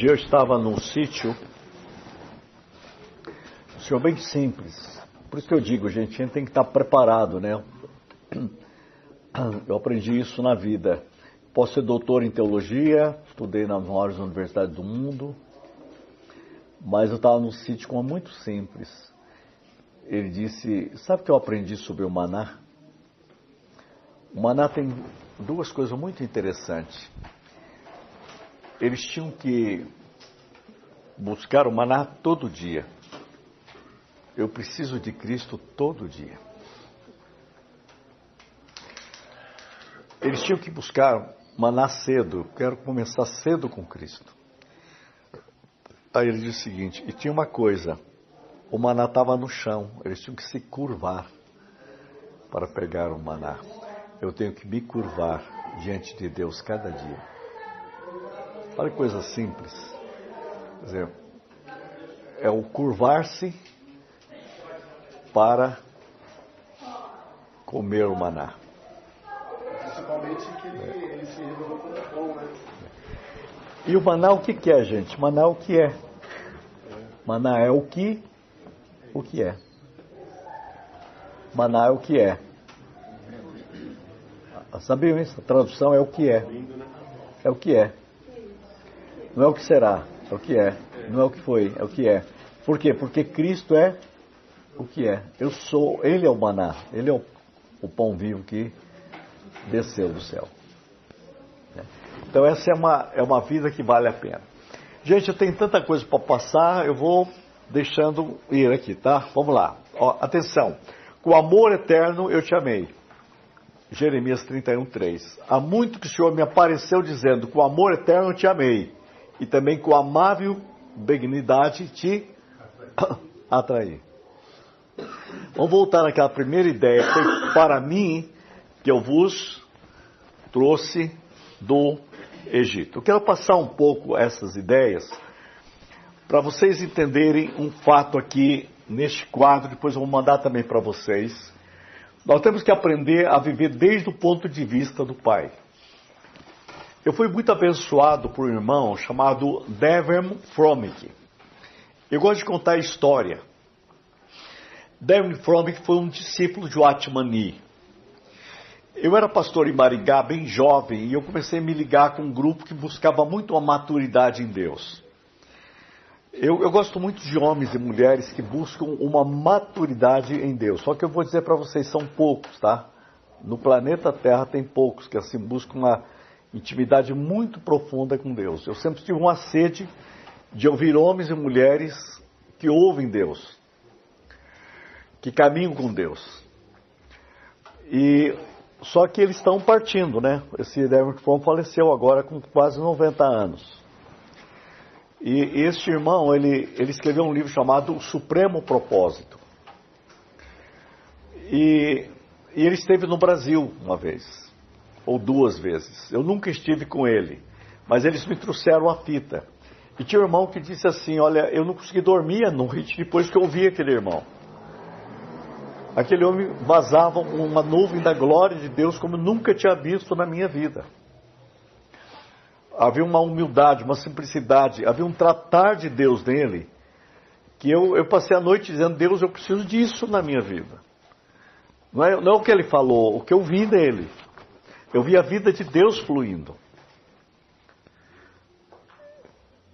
dia eu estava num sítio, um senhor bem simples. Por isso que eu digo, gente, a gente tem que estar preparado, né? Eu aprendi isso na vida. Posso ser doutor em teologia, estudei nas maiores universidades do mundo, mas eu estava num sítio com muito simples. Ele disse, sabe o que eu aprendi sobre o maná? O maná tem duas coisas muito interessantes. Eles tinham que buscar o maná todo dia. Eu preciso de Cristo todo dia. Eles tinham que buscar maná cedo. Eu quero começar cedo com Cristo. Aí ele diz o seguinte, e tinha uma coisa, o maná estava no chão, eles tinham que se curvar para pegar o maná. Eu tenho que me curvar diante de Deus cada dia. Olha que coisa simples. Quer dizer, é o curvar-se para comer o maná. Principalmente que ele se revelou como bom, né? E o maná o que é, gente? Maná o que é? Maná é o que é. Maná é o que é. Sabiam isso? A tradução é o que é. É o que é. Não é o que será, é o que é. Não é o que foi, é o que é. Por quê? Porque Cristo é o que é. Eu sou, Ele é o maná. Ele é o pão vivo que desceu do céu. Então essa é uma vida que vale a pena. Gente, eu tenho tanta coisa para passar, eu vou deixando ir aqui, tá? Vamos lá. Ó, atenção. Com amor eterno eu te amei. Jeremias 31:3. Há muito que o Senhor me apareceu dizendo, com amor eterno eu te amei. E também com amável benignidade te atraí. Vamos voltar naquela primeira ideia. Foi para mim que eu vos trouxe do Egito. Eu quero passar um pouco essas ideias para vocês entenderem um fato aqui neste quadro. Depois eu vou mandar também para vocês. Nós temos que aprender a viver desde o ponto de vista do Pai. Eu fui muito abençoado por um irmão chamado Devin Fromick. Eu gosto de contar a história. Devin Fromick foi um discípulo de Watchman Nee. Eu era pastor em Maringá, bem jovem, e eu comecei a me ligar com um grupo que buscava muito a maturidade em Deus. Eu gosto muito de homens e mulheres que buscam uma maturidade em Deus. Só que eu vou dizer para vocês, são poucos, tá? No planeta Terra tem poucos que assim buscam uma intimidade muito profunda com Deus. Eu sempre tive uma sede de ouvir homens e mulheres que ouvem Deus, que caminham com Deus. E só que eles estão partindo, né? Esse Devin Fromm faleceu agora com quase 90 anos. E este irmão, ele escreveu um livro chamado O Supremo Propósito. E ele esteve no Brasil uma vez, ou duas vezes. Eu nunca estive com ele, mas eles me trouxeram a fita. E tinha um irmão que disse assim, olha, eu não consegui dormir à noite depois que eu ouvi aquele irmão. Aquele homem vazava uma nuvem da glória de Deus como eu nunca tinha visto na minha vida. Havia uma humildade, uma simplicidade, havia um tratar de Deus nele, que eu passei a noite dizendo, Deus, eu preciso disso na minha vida. Não é o que ele falou, o que eu vi nele. Eu vi a vida de Deus fluindo.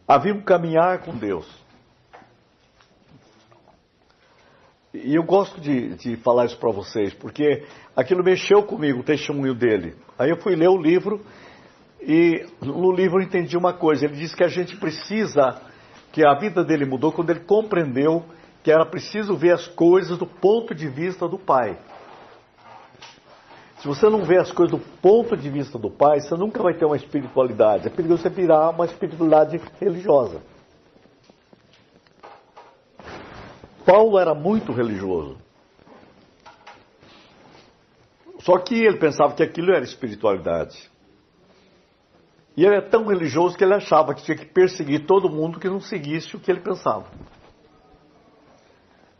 Havia um caminhar com Deus. E eu gosto de falar isso para vocês, porque aquilo mexeu comigo, o testemunho dele. Aí eu fui ler o livro, e no livro eu entendi uma coisa. Ele disse que a gente precisa, que a vida dele mudou quando ele compreendeu que era preciso ver as coisas do ponto de vista do Pai. Se você não vê as coisas do ponto de vista do Pai, você nunca vai ter uma espiritualidade. É perigoso você virar uma espiritualidade religiosa. Paulo era muito religioso. Só que ele pensava que aquilo era espiritualidade. E ele é tão religioso que ele achava que tinha que perseguir todo mundo que não seguisse o que ele pensava.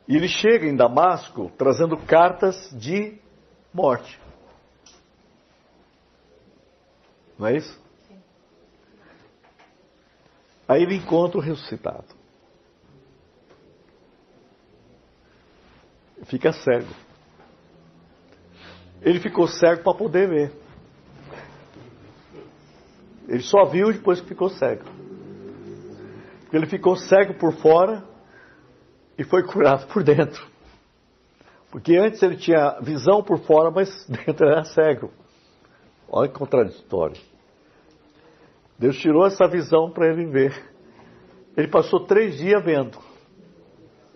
E ele chega em Damasco trazendo cartas de morte. Não é isso? Aí ele encontra o ressuscitado. Fica cego. Ele ficou cego para poder ver. Ele só viu depois que ficou cego. Ele ficou cego por fora e foi curado por dentro. Porque antes ele tinha visão por fora, mas dentro era cego. Olha que contraditório. Deus tirou essa visão para ele ver. Ele passou 3 dias vendo.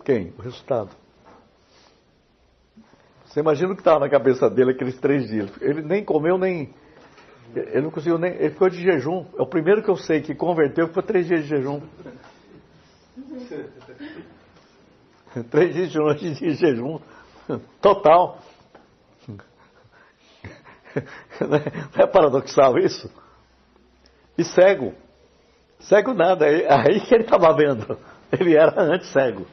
Quem? O resultado. Você imagina o que estava na cabeça dele aqueles 3 dias. Ele nem comeu, nem... Ele não conseguiu nem... Ele ficou de jejum. É o primeiro que eu sei que converteu, ficou 3 dias de jejum. 3 dias de noite de jejum. Total. Não é paradoxal isso? E cego. Cego nada. Aí que ele estava vendo. Ele era antes cego.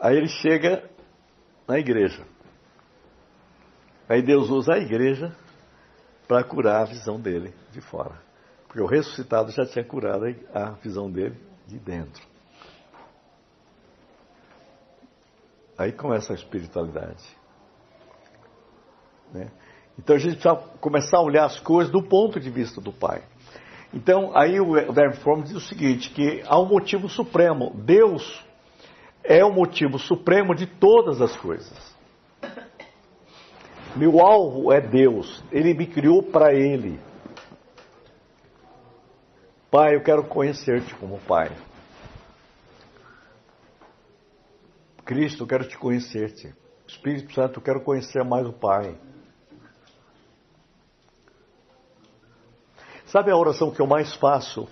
Aí ele chega na igreja. Aí Deus usa a igreja para curar a visão dele de fora. Porque o ressuscitado já tinha curado a visão dele de dentro. Aí começa a espiritualidade. Né? Então a gente precisa começar a olhar as coisas do ponto de vista do Pai. Então aí o Verbo Forma diz o seguinte, que há um motivo supremo. Deus é o motivo supremo de todas as coisas. Meu alvo é Deus. Ele me criou para Ele. Pai, eu quero conhecer-te como Pai. Cristo, eu quero te conhecer-te. Espírito Santo, eu quero conhecer mais o Pai. Sabe a oração que eu mais faço?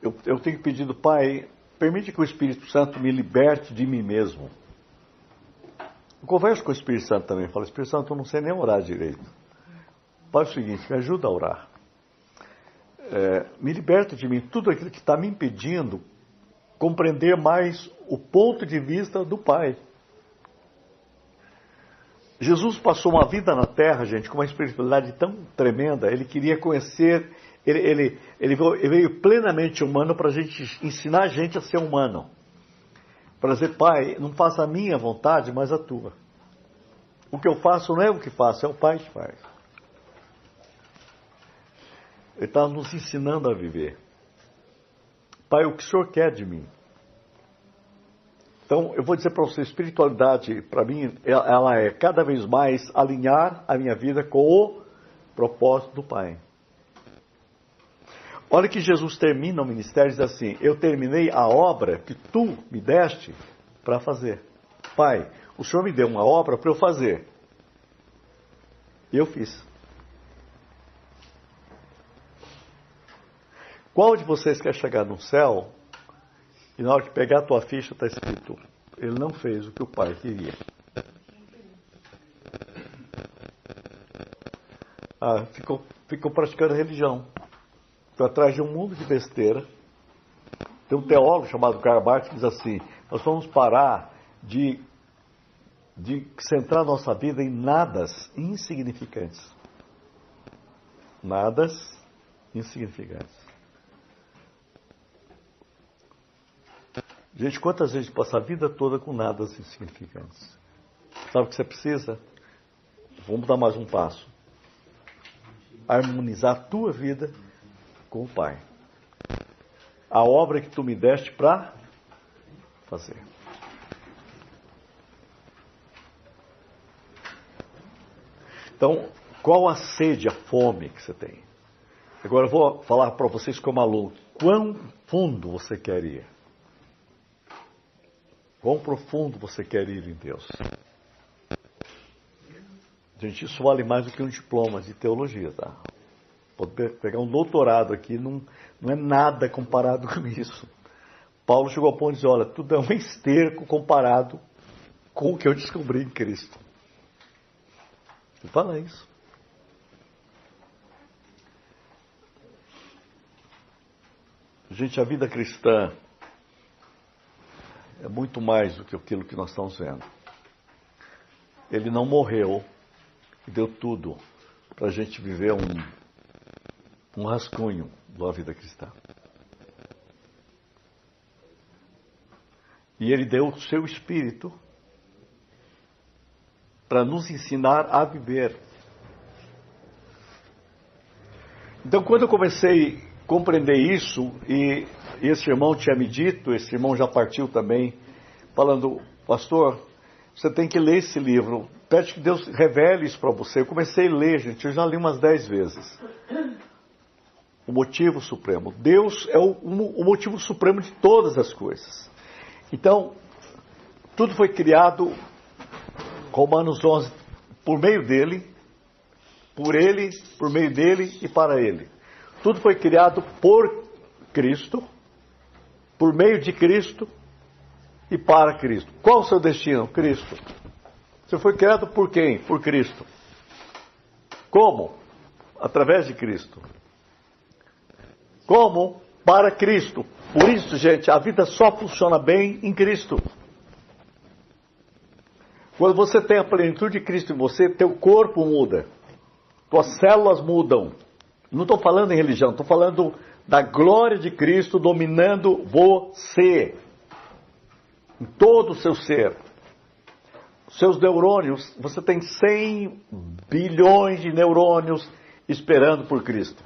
Eu tenho pedido, Pai, permite que o Espírito Santo me liberte de mim mesmo. Eu converso com o Espírito Santo também. Falo, Espírito Santo, eu não sei nem orar direito. Faz o seguinte, me ajuda a orar. Me liberta de mim tudo aquilo que está me impedindo compreender mais o ponto de vista do Pai. Jesus passou uma vida na Terra, gente, com uma espiritualidade tão tremenda. Ele queria conhecer, ele veio plenamente humano para ensinar a gente a ser humano. Para dizer, Pai, não faça a minha vontade, mas a tua. O que eu faço não é o que faço, é o Pai que faz. Ele está nos ensinando a viver. Pai, o que o Senhor quer de mim? Então, eu vou dizer para você, espiritualidade, para mim, ela é cada vez mais alinhar a minha vida com o propósito do Pai. Olha que Jesus termina o ministério e diz assim, eu terminei a obra que tu me deste para fazer. Pai, o Senhor me deu uma obra para eu fazer. E eu fiz. Qual de vocês quer chegar no céu e na hora de pegar a tua ficha está escrito, ele não fez o que o Pai queria. Ficou praticando religião. Ficou atrás de um mundo de besteira. Tem um teólogo chamado Karl Barth que diz assim, nós vamos parar de centrar nossa vida em nadas insignificantes. Nadas insignificantes. Gente, quantas vezes passa a vida toda com nadas insignificantes? Sabe o que você precisa? Vamos dar mais um passo. Harmonizar a tua vida com o Pai. A obra que tu me deste para fazer. Então, qual a sede, a fome que você tem? Agora eu vou falar para vocês como aluno. Quão fundo você quer ir? Quão profundo você quer ir em Deus? Gente, isso vale mais do que um diploma de teologia, tá? Pode pegar um doutorado aqui, não é nada comparado com isso. Paulo chegou ao ponto de dizer, olha, tudo é um esterco comparado com o que eu descobri em Cristo. Ele fala isso. Gente, a vida cristã é muito mais do que aquilo que nós estamos vendo. Ele não morreu e deu tudo para a gente viver um rascunho da vida cristã. E Ele deu o seu Espírito para nos ensinar a viver. Então, quando eu comecei a compreender isso, e esse irmão tinha me dito, esse irmão já partiu também, falando, pastor, você tem que ler esse livro, pede que Deus revele isso para você. Eu comecei a ler, gente, eu já li umas 10 vezes. O motivo supremo. Deus é o motivo supremo de todas as coisas. Então, tudo foi criado, Romanos 11, por meio dele, por ele, por meio dele e para ele. Tudo foi criado por Cristo, por meio de Cristo e para Cristo. Qual o seu destino? Cristo. Você foi criado por quem? Por Cristo. Como? Através de Cristo. Como? Para Cristo. Por isso, gente, a vida só funciona bem em Cristo. Quando você tem a plenitude de Cristo em você, teu corpo muda. Tuas células mudam. Não estou falando em religião, estou falando da glória de Cristo dominando você. Em todo o seu ser. Seus neurônios, você tem 100 bilhões de neurônios esperando por Cristo.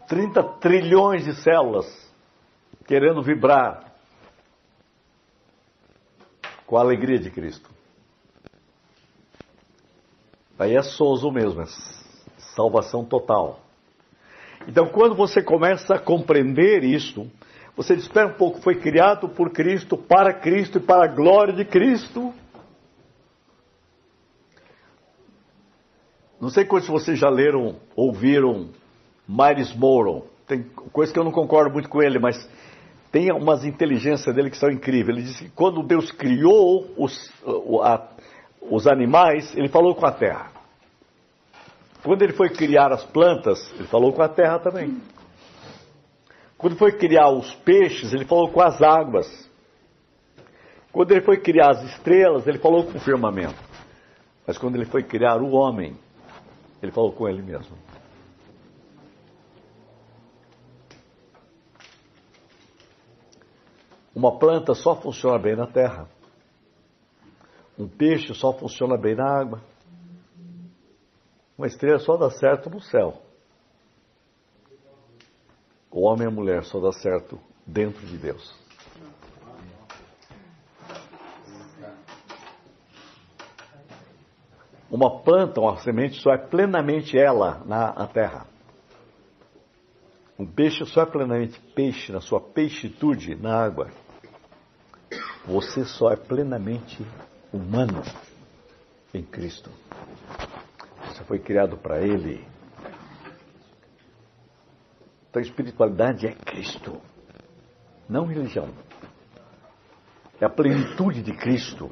30 trilhões de células querendo vibrar com a alegria de Cristo. Aí é sozo mesmo, é salvação total. Então, quando você começa a compreender isto, você diz, espera um pouco, foi criado por Cristo, para Cristo e para a glória de Cristo. Não sei quantos de vocês já leram, ouviram Miles Monroe. Tem coisa que eu não concordo muito com ele, mas tem umas inteligências dele que são incríveis. Ele disse que quando Deus criou os animais, ele falou com a terra. Quando ele foi criar as plantas, ele falou com a terra também. Quando foi criar os peixes, ele falou com as águas. Quando ele foi criar as estrelas, ele falou com o firmamento. Mas quando ele foi criar o homem, ele falou com ele mesmo. Uma planta só funciona bem na terra. Um peixe só funciona bem na água. Uma estrela só dá certo no céu. O homem e a mulher só dá certo dentro de Deus. Uma planta, uma semente, só é plenamente ela na terra. Um peixe só é plenamente peixe na sua peixitude na água. Você só é plenamente humano em Cristo. Você foi criado para Ele. Então, a espiritualidade é Cristo, não religião. É a plenitude de Cristo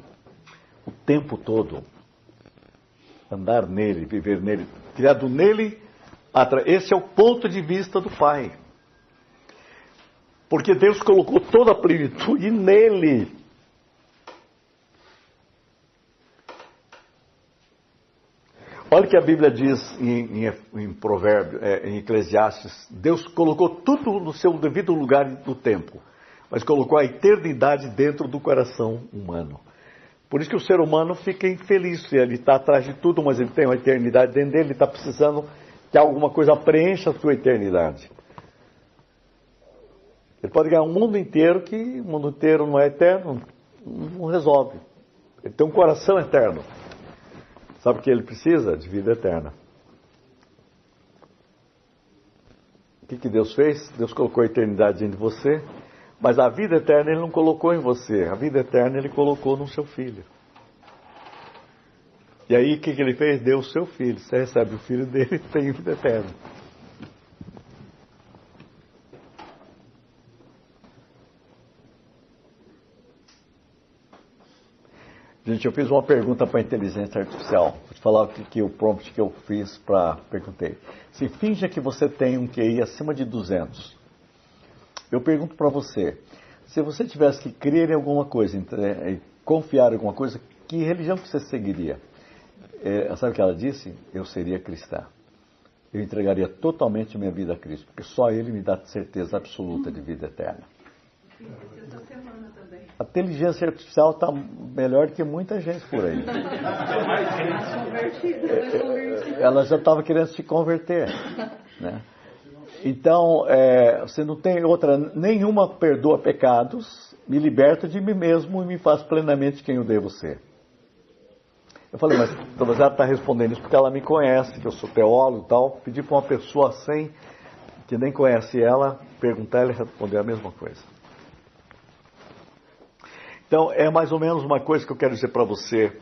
o tempo todo. Andar nele, viver nele, criado nele. Esse é o ponto de vista do Pai. Porque Deus colocou toda a plenitude nele. Olha o que a Bíblia diz em Provérbio, em Eclesiastes. Deus colocou tudo no seu devido lugar do tempo, mas colocou a eternidade dentro do coração humano. Por isso que o ser humano fica infeliz. Ele está atrás de tudo, mas ele tem uma eternidade dentro dele, ele está precisando que alguma coisa preencha a sua eternidade. Ele pode ganhar um mundo inteiro que o mundo inteiro não é eterno, não resolve. Ele tem um coração eterno. Sabe o que ele precisa? De vida eterna. O que Deus fez? Deus colocou a eternidade dentro de você, mas a vida eterna Ele não colocou em você. A vida eterna Ele colocou no seu filho. E aí o que Ele fez? Deu o seu filho. Você recebe o filho dele e tem vida eterna. Gente, eu fiz uma pergunta para a inteligência artificial. Vou te falar o prompt que eu fiz perguntei. Se finja que você tem um QI acima de 200. Eu pergunto para você, se você tivesse que crer em alguma coisa, confiar em alguma coisa, que religião que você seguiria? Sabe o que ela disse? Eu seria cristã. eu entregaria totalmente minha vida a Cristo, porque só Ele me dá certeza absoluta de vida eterna. A inteligência artificial está melhor que muita gente por aí. Ela já estava querendo se converter, né? Então, você não tem outra, nenhuma perdoa pecados, me liberta de mim mesmo e me faz plenamente quem eu devo ser. Eu falei, mas talvez ela está respondendo isso porque ela me conhece, que eu sou teólogo e tal. Pedi para uma pessoa sem, que nem conhece ela, perguntar, ela responder a mesma coisa. Então, é mais ou menos uma coisa que eu quero dizer para você.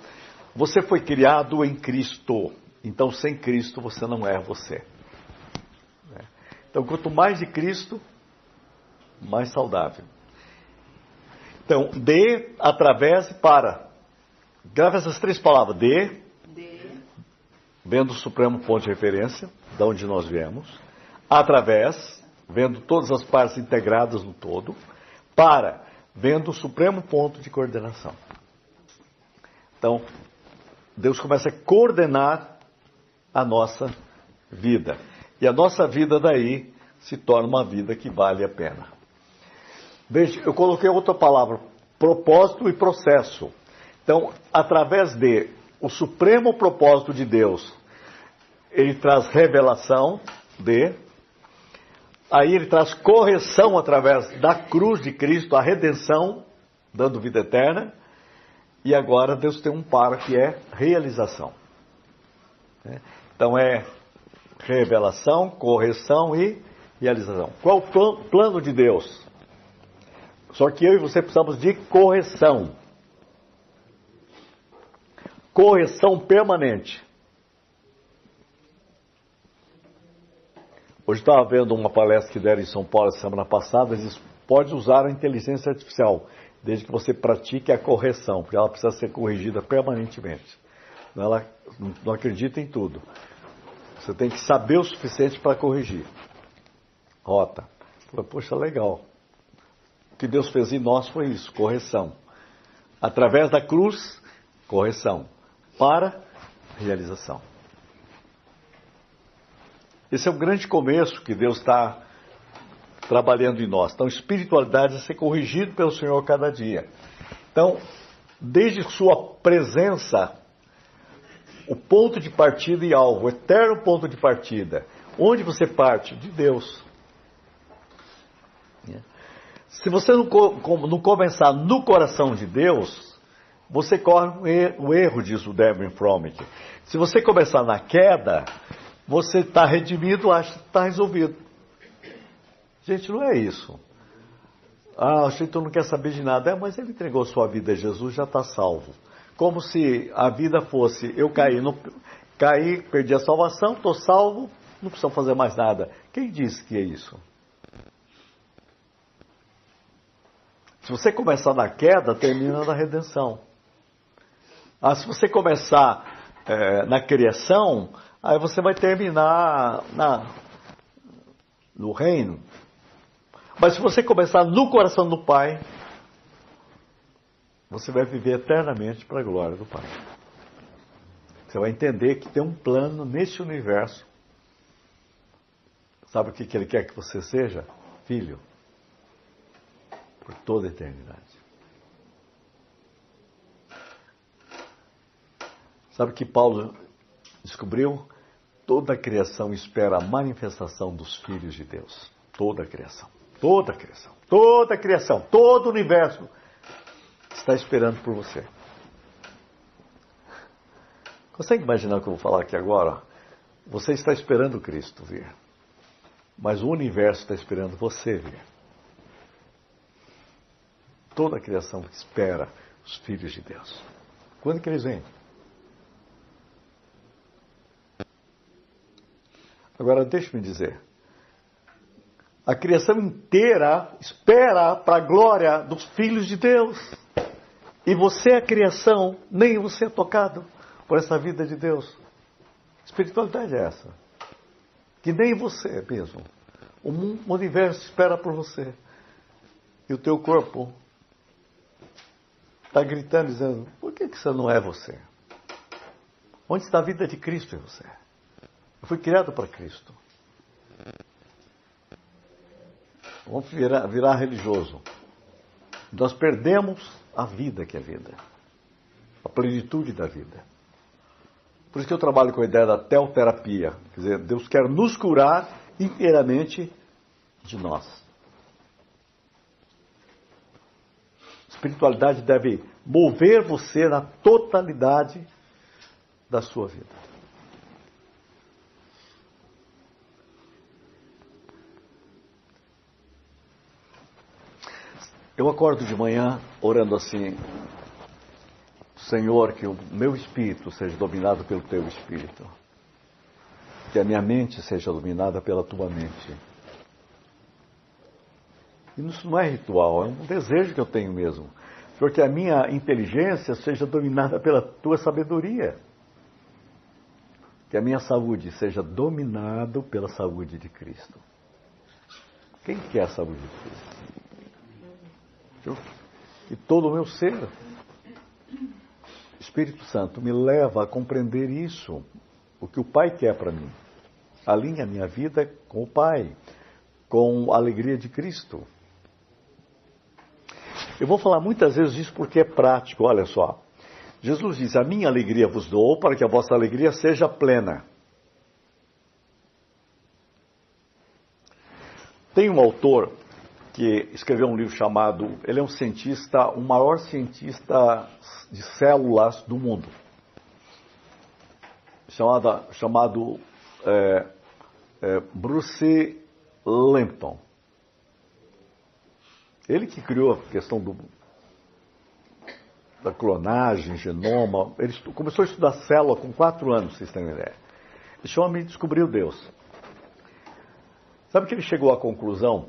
Você foi criado em Cristo, então sem Cristo você não é você. Então, quanto mais de Cristo, mais saudável. Então, de, através e para. Grava essas três palavras. De, vendo o supremo ponto de referência, de onde nós viemos. Através, vendo todas as partes integradas no todo. Para, vendo o supremo ponto de coordenação. Então, Deus começa a coordenar a nossa vida. E a nossa vida daí se torna uma vida que vale a pena. Veja, eu coloquei outra palavra, propósito e processo. Então, através de o supremo propósito de Deus, ele traz revelação de, aí ele traz correção através da cruz de Cristo, a redenção, dando vida eterna, e agora Deus tem um para que é realização. Então é revelação, correção e realização. Qual o plano de Deus? Só que eu e você precisamos de correção. Correção permanente. Hoje estava vendo uma palestra que deram em São Paulo semana passada, eles pode usar a inteligência artificial, desde que você pratique a correção, porque ela precisa ser corrigida permanentemente. Ela não acredita em tudo. Você tem que saber o suficiente para corrigir. Rota. Poxa, legal. O que Deus fez em nós foi isso, correção. Através da cruz, correção. Para realização. Esse é o grande começo que Deus está trabalhando em nós. Então, espiritualidade é ser corrigido pelo Senhor cada dia. Então, desde sua presença, o ponto de partida e alvo, o eterno ponto de partida. Onde você parte? De Deus. Se você não começar no coração de Deus, você corre o erro, diz o Devin Frommich. Se você começar na queda, você está redimido, acha que está resolvido. Gente, não é isso. Ah, o Chico não quer saber de nada. Mas ele entregou sua vida a Jesus, já está salvo. Como se a vida fosse, eu caí, perdi a salvação, estou salvo, não preciso fazer mais nada. Quem disse que é isso? Se você começar na queda, termina na redenção. Ah, se você começar na criação, aí você vai terminar no reino. Mas se você começar no coração do Pai, você vai viver eternamente para a glória do Pai. Você vai entender que tem um plano nesse universo. Sabe o que Ele quer que você seja? Filho. Por toda a eternidade. Sabe o que Paulo descobriu? Toda a criação espera a manifestação dos filhos de Deus. Toda a criação. Toda a criação. Toda a criação. Todo o universo está esperando por você. Consegue imaginar o que eu vou falar aqui agora? Você está esperando Cristo vir. Mas o universo está esperando você vir. Toda a criação espera os filhos de Deus. Quando que eles vêm? Agora, deixe-me dizer. A criação inteira espera para a glória dos filhos de Deus. E você é a criação, nem você é tocado por essa vida de Deus. Espiritualidade é essa. Que nem você mesmo. O universo espera por você. E o teu corpo está gritando, dizendo, por que você não é você? Onde está a vida de Cristo em você? Eu fui criado para Cristo. Vamos virar religioso. Nós perdemos a vida que é vida. A plenitude da vida. Por isso que eu trabalho com a ideia da teoterapia. Quer dizer, Deus quer nos curar inteiramente de nós. Espiritualidade deve mover você na totalidade da sua vida. Eu acordo de manhã orando assim: Senhor, que o meu espírito seja dominado pelo teu espírito. Que a minha mente seja dominada pela tua mente. E isso não é ritual, é um desejo que eu tenho mesmo. Senhor, que a minha inteligência seja dominada pela tua sabedoria. Que a minha saúde seja dominada pela saúde de Cristo. Quem quer a saúde de Cristo? E todo o meu ser, Espírito Santo, me leva a compreender isso, o que o Pai quer para mim. Alinha a minha vida com o Pai, com a alegria de Cristo. Eu vou falar muitas vezes isso porque é prático, olha só. Jesus diz: a minha alegria vos dou para que a vossa alegria seja plena. Tem um autor que escreveu um livro chamado, ele é um cientista, o maior cientista de células do mundo, chamado Bruce Lipton. Ele que criou a questão da clonagem, genoma. Ele começou a estudar célula com 4 anos, vocês têm uma ideia. Esse homem descobriu Deus. Sabe que ele chegou à conclusão?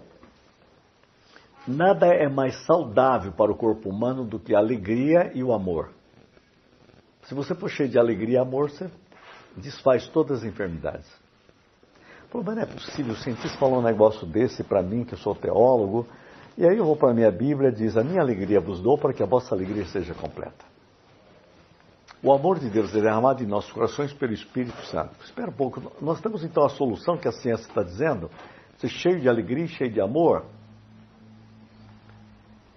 Nada é mais saudável para o corpo humano do que a alegria e o amor. Se você for cheio de alegria e amor, você desfaz todas as enfermidades. Pô, mas não é possível, o cientista falou um negócio desse para mim, que eu sou teólogo, e aí eu vou para a minha Bíblia e diz: a minha alegria vos dou para que a vossa alegria seja completa. O amor de Deus é derramado em nossos corações pelo Espírito Santo. Espera um pouco, nós temos então a solução que a ciência está dizendo, ser cheio de alegria e cheio de amor.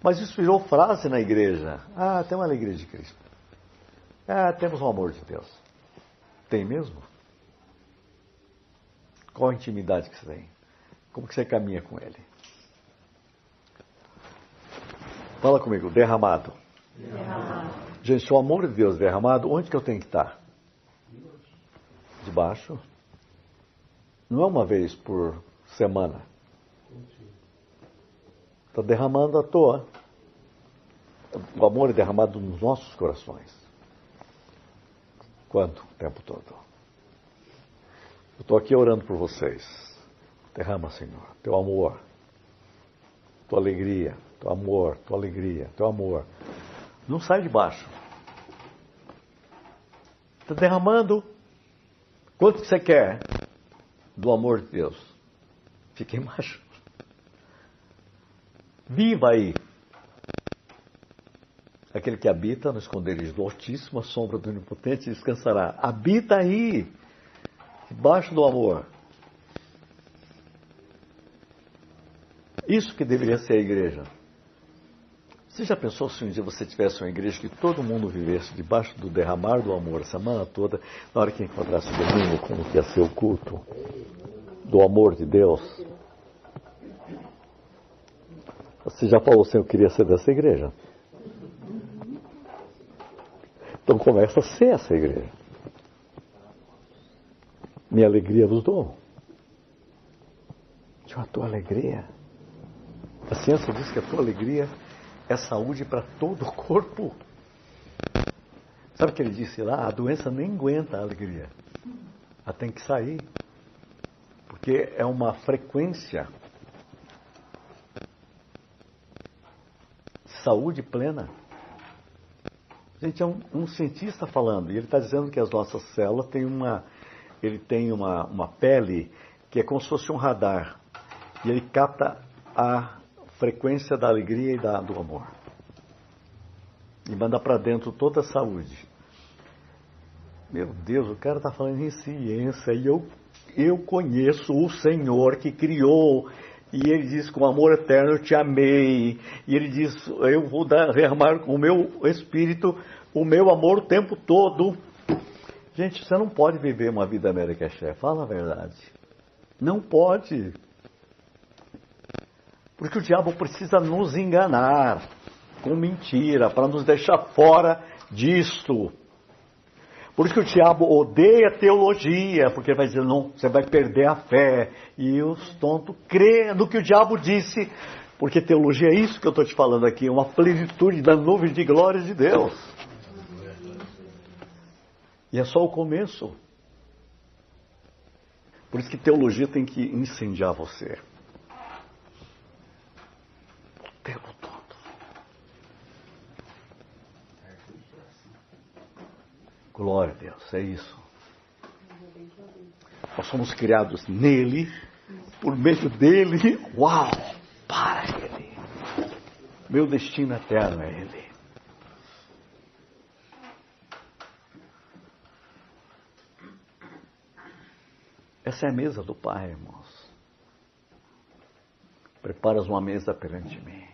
Mas isso virou frase na igreja. Ah, tem uma alegria de Cristo. Ah, temos o amor de Deus. Tem mesmo? Qual a intimidade que você tem? Como que você caminha com Ele? Fala comigo, derramado. Derramado. Gente, se o amor de Deus é derramado, onde que eu tenho que estar? Debaixo. Não é uma vez por semana. Está derramando à toa. O amor é derramado nos nossos corações. Quanto? O tempo todo. Eu estou aqui orando por vocês. Derrama, Senhor, teu amor, tua alegria, teu amor, tua alegria, teu amor. Não sai de baixo. Está derramando. Quanto que você quer do amor de Deus? Fique embaixo. Viva aí. Aquele que habita no esconderijo do Altíssimo, a sombra do Onipotente descansará. Habita aí, debaixo do amor. Isso que deveria ser a igreja. Você já pensou se um dia você tivesse uma igreja que todo mundo vivesse debaixo do derramar do amor a semana toda, na hora que encontrasse o domingo, como que ia ser o culto do amor de Deus? Você já falou assim: eu queria ser dessa igreja. Então começa a ser essa igreja. Minha alegria vos dou. A tua alegria. A ciência diz que a tua alegria é saúde para todo o corpo. Sabe o que ele disse lá? A doença nem aguenta a alegria. Ela tem que sair. Porque é uma frequência. Saúde plena. Gente, é um cientista falando, e ele está dizendo que as nossas células têm uma pele que é como se fosse um radar. E ele capta a frequência da alegria e do amor. E manda para dentro toda a saúde. Meu Deus, o cara está falando em ciência e eu conheço o Senhor que criou. E ele diz, com amor eterno eu te amei. E ele diz, eu vou derramar o meu espírito, o meu amor o tempo todo. Gente, você não pode viver uma vida merequeché, fala a verdade. Não pode. Porque o diabo precisa nos enganar com mentira, para nos deixar fora disto. Por isso que o diabo odeia teologia, porque ele vai dizer, não, você vai perder a fé. E os tontos crêem no que o diabo disse, porque teologia é isso que eu estou te falando aqui, uma plenitude da nuvem de glória de Deus. E é só o começo. Por isso que teologia tem que incendiar você. O tempo todo. Glória a Deus, é isso. Nós somos criados nele, por meio dele, uau, para ele. Meu destino eterno é ele. Essa é a mesa do Pai, irmãos. Preparas uma mesa perante mim.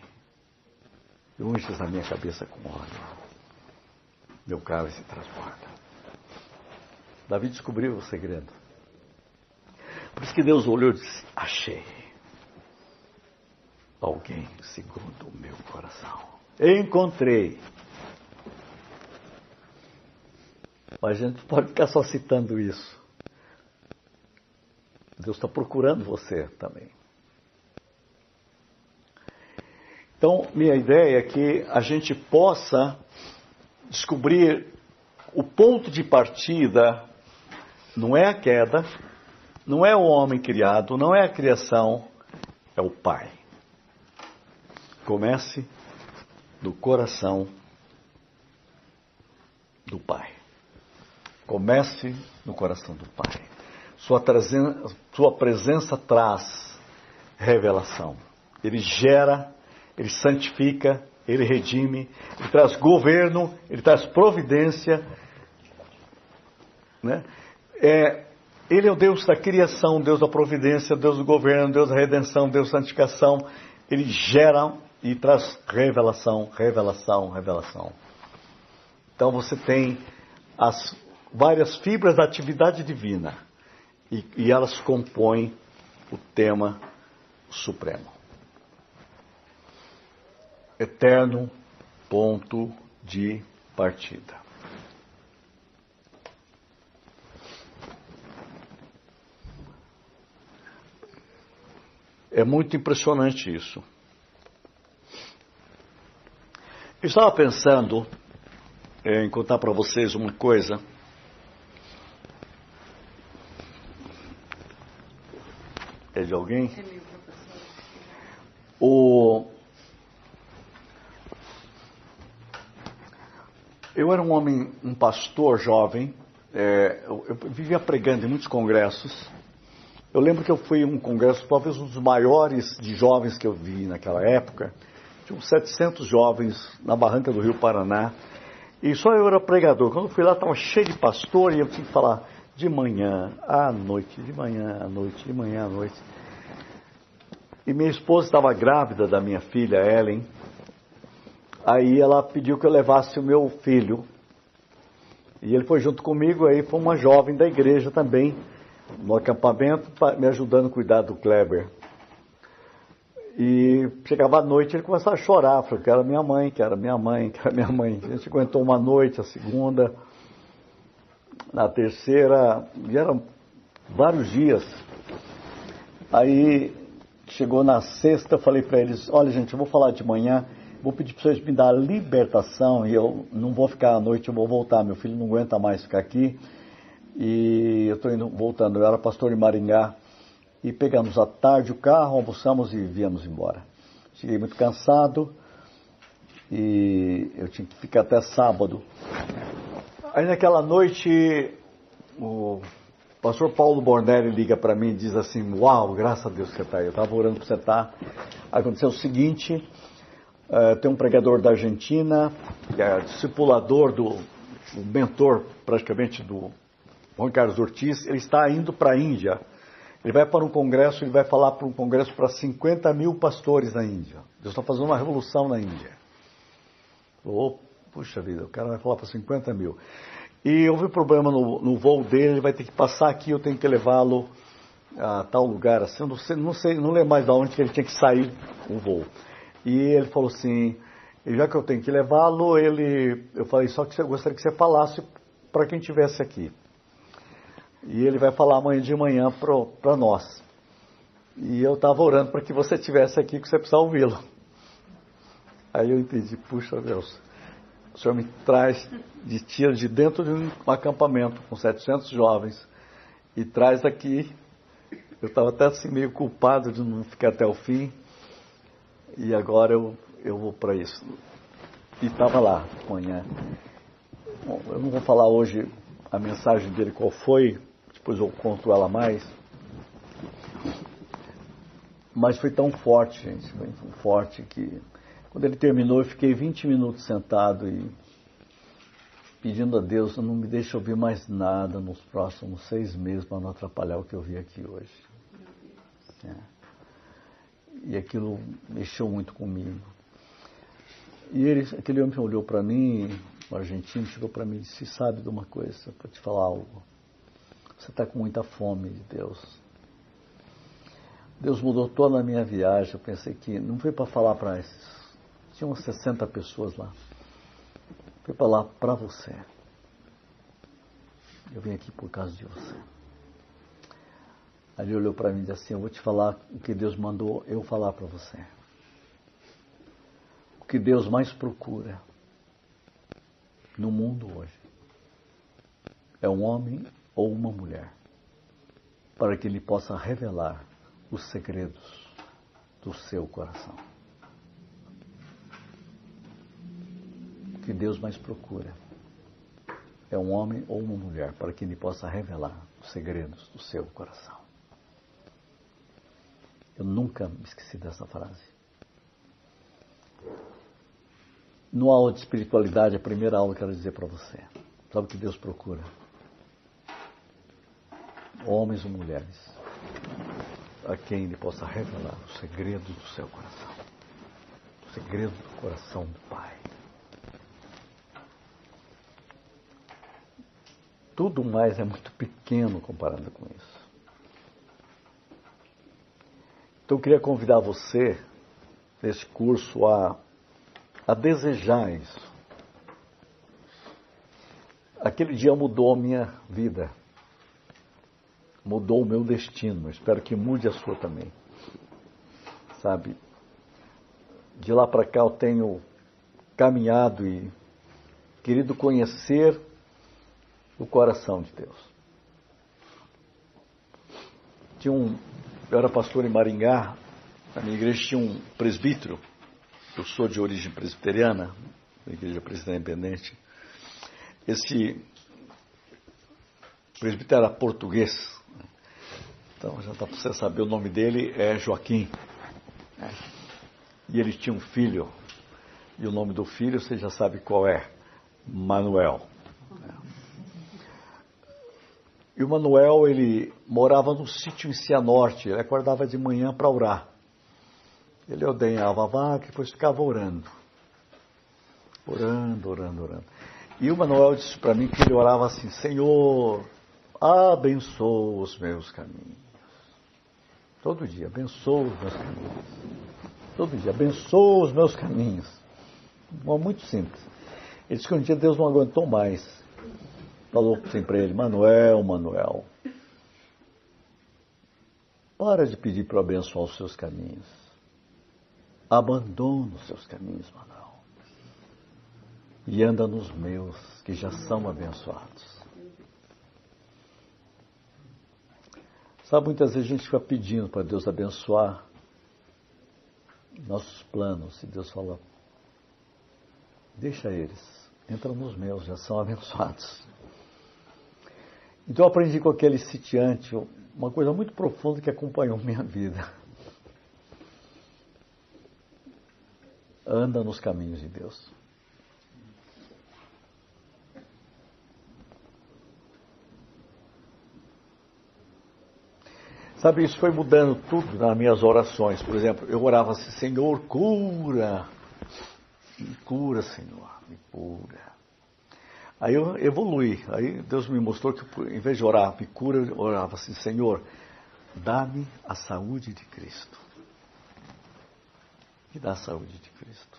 E unges a minha cabeça com óleo. Meu cálice se transborda. Davi descobriu o segredo. Por isso que Deus olhou e disse, achei alguém segundo o meu coração. Encontrei. Mas a gente pode ficar só citando isso. Deus está procurando você também. Então, minha ideia é que a gente possa descobrir o ponto de partida. Não é a queda, não é o homem criado, não é a criação, é o Pai. Comece do coração do Pai. Comece no coração do Pai. Sua presença traz revelação. Ele gera, ele santifica, ele redime, ele traz governo, ele traz providência, né? Ele é o Deus da criação, Deus da providência, Deus do governo, Deus da redenção, Deus da santificação. Ele gera e traz revelação, revelação, revelação. Então você tem as várias fibras da atividade divina e elas compõem o tema supremo. Eterno ponto de partida. É muito impressionante isso. Eu estava pensando em contar para vocês uma coisa. É de alguém? É meu professor. Eu era um homem, um pastor jovem. Eu vivia pregando em muitos congressos. Eu lembro que eu fui a um congresso, talvez um dos maiores de jovens que eu vi naquela época. Tinha uns 700 jovens na barranca do Rio Paraná. E só eu era pregador. Quando eu fui lá, estava cheio de pastor e eu tinha que falar de manhã à noite, de manhã à noite, de manhã à noite. E minha esposa estava grávida da minha filha, Ellen. Aí ela pediu que eu levasse o meu filho. E ele foi junto comigo, aí foi uma jovem da igreja também, no acampamento, me ajudando a cuidar do Kleber. E chegava à noite, ele começava a chorar, falou que era minha mãe, que era minha mãe, que era minha mãe. A gente aguentou uma noite, a segunda, na terceira, e eram vários dias. Aí chegou na sexta, eu falei para eles, olha gente, eu vou falar de manhã, vou pedir para vocês me dar a libertação, e eu não vou ficar à noite, eu vou voltar, meu filho não aguenta mais ficar aqui. E eu estou voltando, eu era pastor em Maringá, e pegamos à tarde o carro, almoçamos e viemos embora. Cheguei muito cansado, e eu tinha que ficar até sábado. Aí naquela noite, o pastor Paulo Bornelli liga para mim e diz assim, uau, graças a Deus que você está aí, eu estava orando para você estar. Aconteceu o seguinte, tem um pregador da Argentina, que é discipulador mentor praticamente do Juan Carlos Ortiz, ele está indo para a Índia. Ele vai para um congresso, ele vai falar para um congresso para 50 mil pastores na Índia. Deus está fazendo uma revolução na Índia. Oh, puxa vida, o cara vai falar para 50 mil. E houve um problema no voo dele, ele vai ter que passar aqui, eu tenho que levá-lo a tal lugar, assim, eu não sei, não lembro mais de onde que ele tinha que sair o voo. E ele falou assim, já que eu tenho que levá-lo, eu falei, só que eu gostaria que você falasse para quem estivesse aqui. E ele vai falar amanhã de manhã para nós. E eu estava orando para que você estivesse aqui, que você precisa ouvi-lo. Aí eu entendi, puxa Deus, o Senhor me traz, tira de dentro de um acampamento com 700 jovens e traz aqui. Eu estava até assim meio culpado de não ficar até o fim. E agora eu vou para isso. E estava lá amanhã. Bom, eu não vou falar hoje a mensagem dele qual foi, depois eu conto ela mais. Mas foi tão forte, gente, foi tão forte que quando ele terminou eu fiquei 20 minutos sentado e pedindo a Deus, não me deixe ouvir mais nada nos próximos 6 meses para não atrapalhar o que eu vi aqui hoje. E aquilo mexeu muito comigo. E aquele homem olhou para mim, o argentino, chegou para mim e disse, sabe de uma coisa, para te falar algo. Você está com muita fome de Deus. Deus mudou toda a minha viagem. Eu pensei que não foi para falar para esses. Tinha umas 60 pessoas lá. Foi para lá para você. Eu vim aqui por causa de você. Aí ele olhou para mim e disse assim, eu vou te falar o que Deus mandou eu falar para você. O que Deus mais procura no mundo hoje é um homem ou uma mulher para que ele possa revelar os segredos do seu coração. O que Deus mais procura é um homem ou uma mulher para que ele possa revelar os segredos do seu coração. Eu nunca me esqueci dessa frase. No aula de espiritualidade, a primeira aula que eu quero dizer para você. Sabe o que Deus procura? Homens ou mulheres a quem ele possa revelar o segredo do seu coração. O segredo do coração do Pai. Tudo mais é muito pequeno comparado com isso. Então eu queria convidar você, nesse curso, a desejar isso. Aquele dia mudou a minha vida. Mudou o meu destino. Espero que mude a sua também. Sabe? De lá para cá eu tenho caminhado e querido conhecer o coração de Deus. Eu era pastor em Maringá, na minha igreja tinha um presbítero, eu sou de origem presbiteriana, da igreja presbiteriana independente. Esse presbítero era português, então já dá para você saber o nome dele, é Joaquim. E ele tinha um filho, e o nome do filho você já sabe qual é, Manuel. E o Manuel, ele morava num sítio em Cianorte, ele acordava de manhã para orar. Ele ordenhava a vaca e depois ficava orando. Orando. E o Manuel disse para mim que ele orava assim, Senhor, abençoa os meus caminhos. Todo dia, abençoa os meus caminhos. Todo dia, abençoa os meus caminhos. Muito simples. Ele disse que um dia Deus não aguentou mais. Falou assim para ele, Manuel, para de pedir para abençoar os seus caminhos. Abandona os seus caminhos, Manuel. E anda nos meus, que já são abençoados. Sabe, muitas vezes a gente fica pedindo para Deus abençoar nossos planos. E Deus fala, deixa eles, entra nos meus, já são abençoados. Então eu aprendi com aquele sitiante uma coisa muito profunda que acompanhou minha vida. Anda nos caminhos de Deus. Sabe, isso foi mudando tudo nas minhas orações. Por exemplo, eu orava assim, Senhor, cura. Me cura, Senhor, me cura. Aí eu evolui. Aí Deus me mostrou que, em vez de orar, me cura, eu orava assim, Senhor, dá-me a saúde de Cristo. Me dá a saúde de Cristo.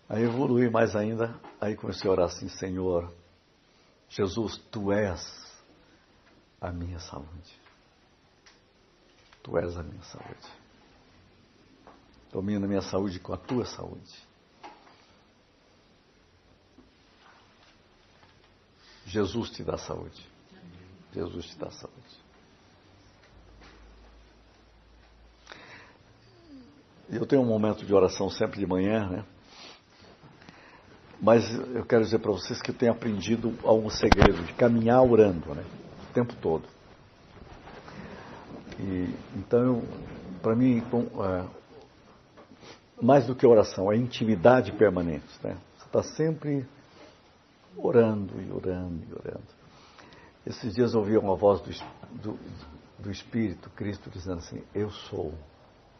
Aí evolui mais ainda. Aí comecei a orar assim, Senhor, Jesus, Tu és a minha saúde. Tu és a minha saúde. Domina a minha saúde com a Tua saúde. Jesus te dá saúde. Jesus te dá saúde. Eu tenho um momento de oração sempre de manhã, né? Mas eu quero dizer para vocês que eu tenho aprendido um segredo de caminhar orando, né? O tempo todo. E, então, para mim, mais do que oração, é intimidade permanente, né? Você está sempre orando e orando e orando. Esses dias eu ouvi uma voz do Espírito, Cristo, dizendo assim, eu sou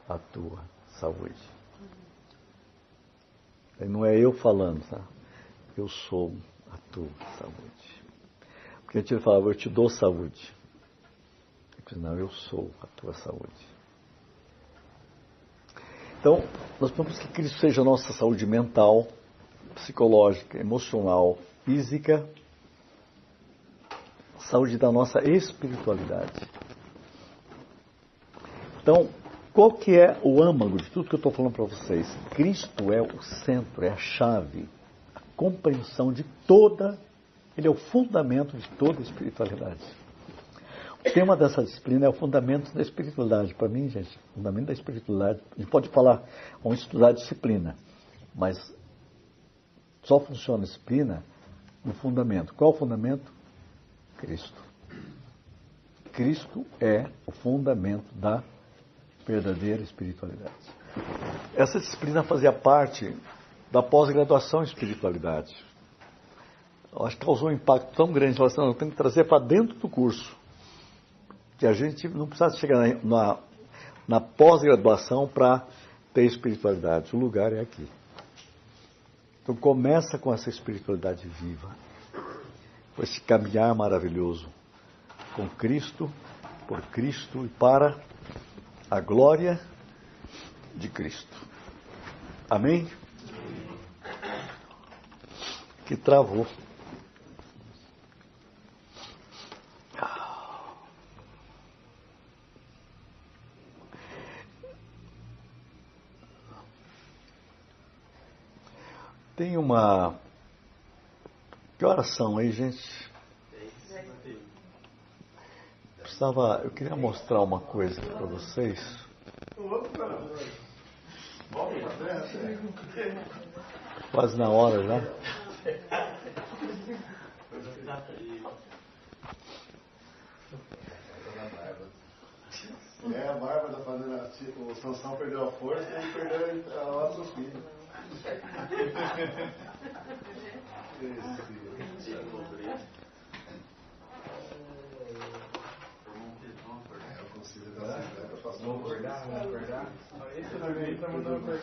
a tua saúde. E não é eu falando, tá? Eu sou a tua saúde. Porque antes ele falava, eu te dou saúde. Eu disse, não, eu sou a tua saúde. Então, nós precisamos que Cristo seja a nossa saúde mental, psicológica, emocional, física, saúde da nossa espiritualidade. Então, qual que é o âmago de tudo que eu estou falando para vocês? Cristo é o centro, é a chave, a compreensão de toda, ele é o fundamento de toda a espiritualidade. O tema dessa disciplina é o fundamento da espiritualidade. Para mim, gente, o fundamento da espiritualidade, a gente pode falar, vamos estudar a disciplina, mas só funciona a disciplina no fundamento. Qual é o fundamento? Cristo. Cristo é o fundamento da verdadeira espiritualidade. Essa disciplina fazia parte da pós-graduação em espiritualidade. Eu acho que causou um impacto tão grande, eu tenho que trazer para dentro do curso, que a gente não precisa chegar na pós-graduação para ter espiritualidade. O lugar é aqui. Então começa com essa espiritualidade viva, com esse caminhar maravilhoso, com Cristo, por Cristo e para a glória de Cristo. Amém? Que travou. Tem uma... Que horas são aí, gente? Eu queria mostrar uma coisa para vocês. Quase na hora já. A Bárbara tá fazendo o Sansão perdeu a força e ele perdeu a hora dos filhos. Vamos acordar. Esse também tá mandando acordar.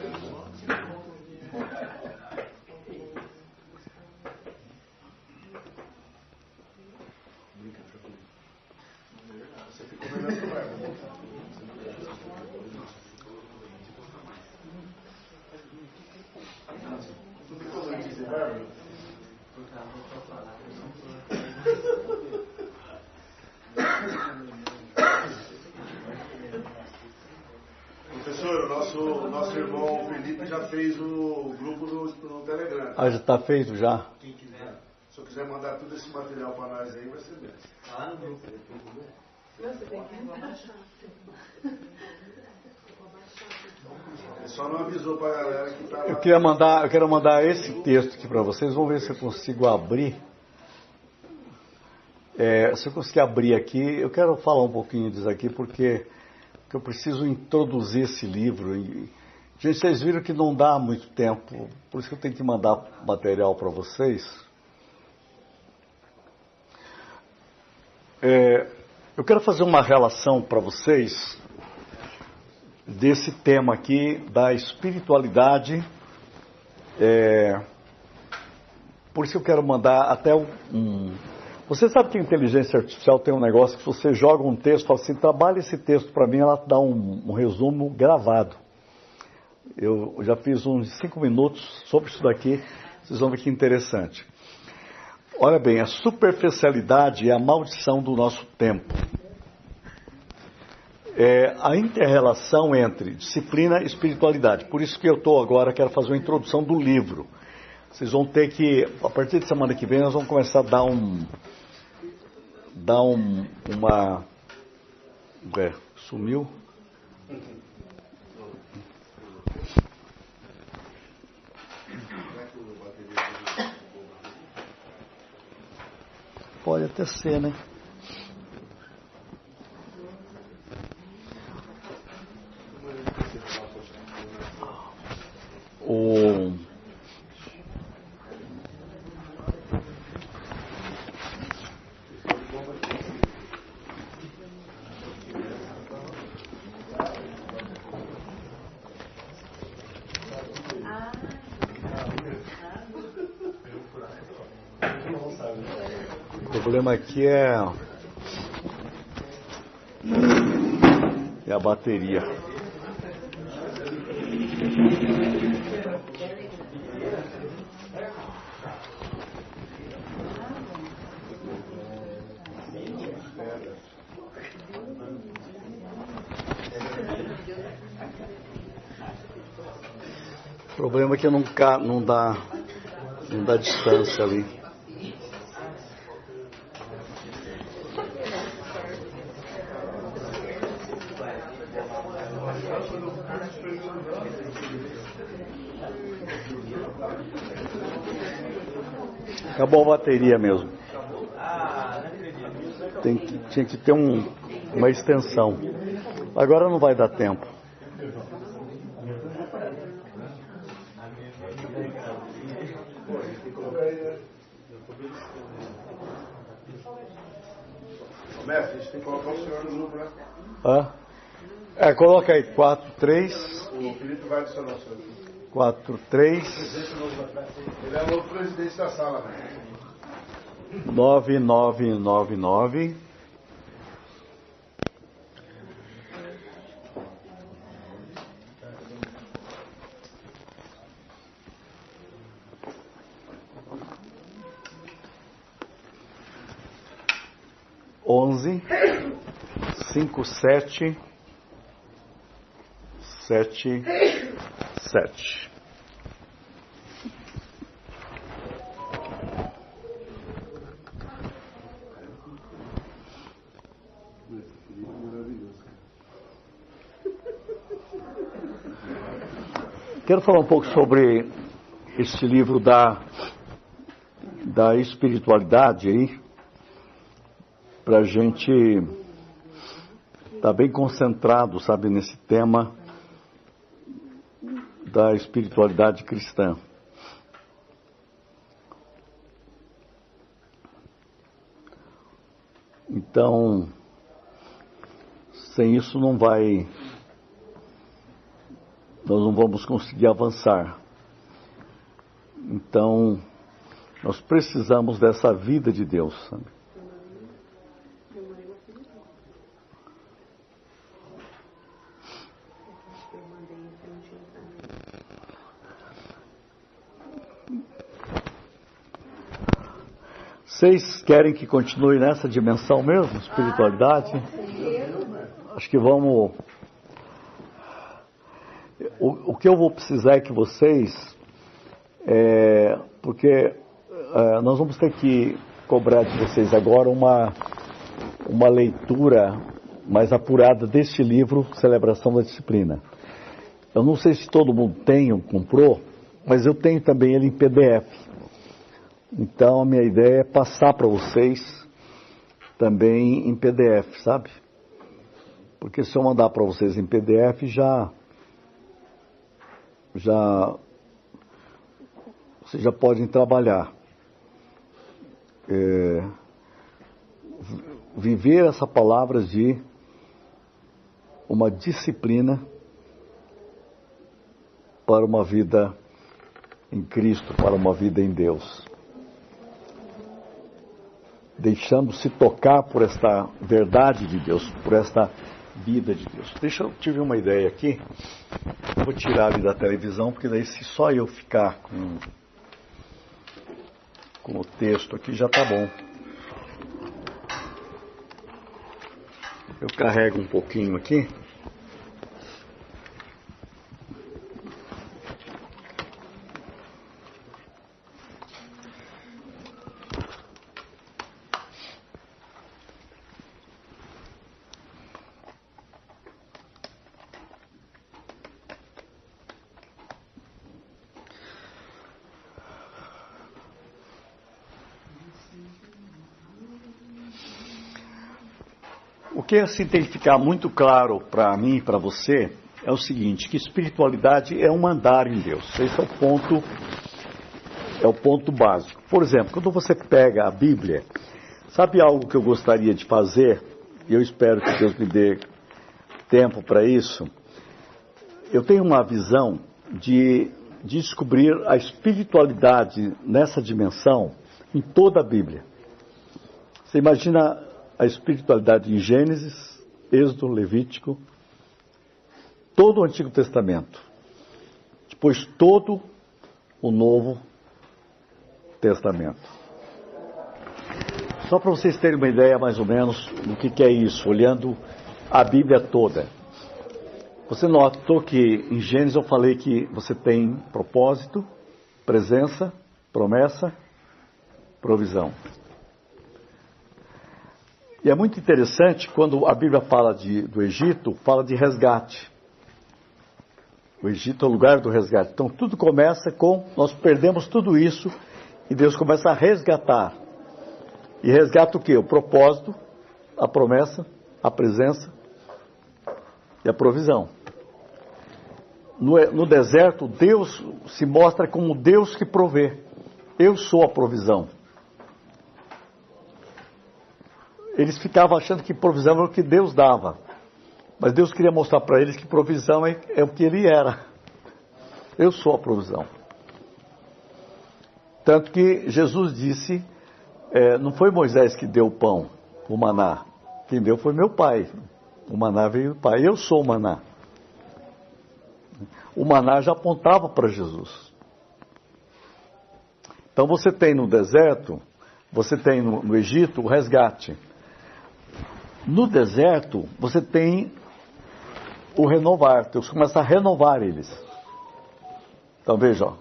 Você ficou melhor que o Bárbara. Tu ficou doente de Bárbara? Professor, o nosso irmão Felipe já fez o grupo no Telegram. Ah, já está feito já? Quem quiser. Se eu quiser mandar todo esse material para nós aí, vai ser bem. Ah, no grupo. Você tem que baixar. Ele só não avisou para a galera que está lá. Eu quero mandar esse texto aqui para vocês. Vamos ver se eu consigo abrir. Se eu conseguir abrir aqui, eu quero falar um pouquinho disso aqui, porque eu preciso introduzir esse livro. Gente, vocês viram que não dá muito tempo, por isso que eu tenho que mandar material para vocês. Eu quero fazer uma relação para vocês desse tema aqui da espiritualidade. Por isso eu quero mandar até Você sabe que a inteligência artificial tem um negócio que você joga um texto, fala assim, trabalha esse texto para mim, ela dá um resumo gravado. Eu já fiz uns 5 minutos sobre isso daqui, vocês vão ver que interessante. Olha bem, a superficialidade é a maldição do nosso tempo. A inter-relação entre disciplina e espiritualidade. Por isso que eu quero fazer uma introdução do livro. Vocês vão ter que, a partir de semana que vem, nós vamos começar a dar uma... Sumiu? Pode até ser, né? O problema aqui é a bateria. O problema é que não dá distância ali. Acabou a bateria mesmo. Tinha que ter uma extensão. Agora não vai dar tempo. Mestre, a gente tem que colocar o senhor no grupo, né? Coloca aí 43. O Felipe vai adicionar o senhor. 43. Ele é o novo presidente da sala, né? 9999 11 57 77. Quero falar um pouco sobre esse livro da espiritualidade aí, para a gente estar bem concentrado, sabe, nesse tema da espiritualidade cristã. Então, sem isso nós não vamos conseguir avançar. Então, nós precisamos dessa vida de Deus, sabe? Vocês querem que continue nessa dimensão mesmo, espiritualidade? Acho que vamos... O que eu vou precisar é que vocês... porque nós vamos ter que cobrar de vocês agora uma leitura mais apurada deste livro, Celebração da Disciplina. Eu não sei se todo mundo tem ou comprou, mas eu tenho também ele em PDF. Então a minha ideia é passar para vocês também em PDF, sabe? Porque se eu mandar para vocês em PDF vocês já podem trabalhar. viver essa palavra de uma disciplina para uma vida em Cristo, para uma vida em Deus. Deixando-se tocar por esta verdade de Deus, por esta vida de Deus. Eu tive uma ideia aqui, eu vou tirar ali da televisão, porque daí se só eu ficar com o texto aqui já tá bom. Eu carrego um pouquinho aqui. O que assim tem que ficar muito claro para mim e para você é o seguinte, que espiritualidade é um andar em Deus. Esse é o ponto básico. Por exemplo, quando você pega a Bíblia, sabe algo que eu gostaria de fazer, e eu espero que Deus me dê tempo para isso? Eu tenho uma visão de descobrir a espiritualidade nessa dimensão em toda a Bíblia. Você imagina a espiritualidade em Gênesis, Êxodo, Levítico, todo o Antigo Testamento, depois todo o Novo Testamento. Só para vocês terem uma ideia mais ou menos do que é isso, olhando a Bíblia toda. Você notou que em Gênesis eu falei que você tem propósito, presença, promessa, provisão. E é muito interessante quando a Bíblia fala do Egito, fala de resgate. O Egito é o lugar do resgate. Então tudo começa com, nós perdemos tudo isso e Deus começa a resgatar. E resgata o quê? O propósito, a promessa, a presença e a provisão. No deserto, Deus se mostra como Deus que provê. Eu sou a provisão. Eles ficavam achando que provisão era o que Deus dava. Mas Deus queria mostrar para eles que provisão é o que Ele era. Eu sou a provisão. Tanto que Jesus disse, não foi Moisés que deu o pão, o maná. Quem deu foi meu pai. O maná veio do pai. Eu sou o maná. O maná já apontava para Jesus. Então você tem no deserto, você tem no Egito o resgate. No deserto, você tem o renovar. Deus começa a renovar eles. Então veja, ó.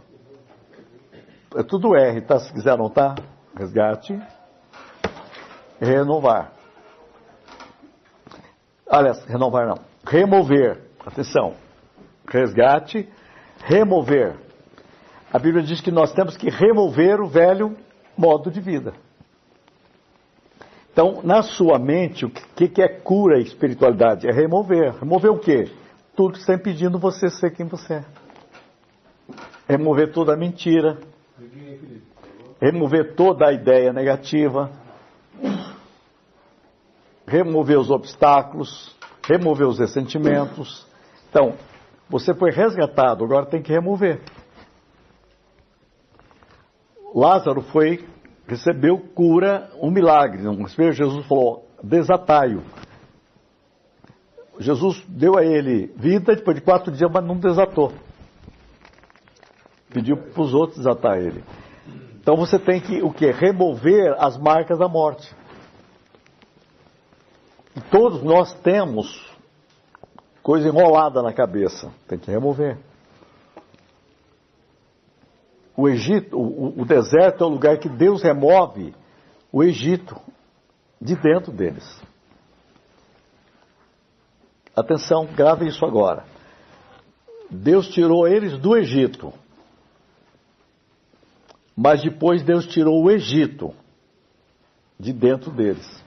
É tudo R, tá? Se quiser anotar, resgate, renovar. Aliás, renovar não. Remover. Atenção. Resgate, remover. A Bíblia diz que nós temos que remover o velho modo de vida. Então, na sua mente, o que é cura e espiritualidade? É remover. Remover o quê? Tudo que está impedindo você ser quem você é. Remover toda a mentira. Remover toda a ideia negativa. Remover os obstáculos. Remover os ressentimentos. Então, você foi resgatado, agora tem que remover. Lázaro recebeu cura, um milagre. Jesus falou, desatai-o. Jesus deu a ele vida, depois de 4 dias, mas não desatou. Pediu para os outros desatar ele. Então você tem que, o quê? Remover as marcas da morte. E todos nós temos coisa enrolada na cabeça. Tem que remover. O Egito, o deserto é o lugar que Deus remove o Egito de dentro deles. Atenção, grave isso agora. Deus tirou eles do Egito. Mas depois Deus tirou o Egito de dentro deles.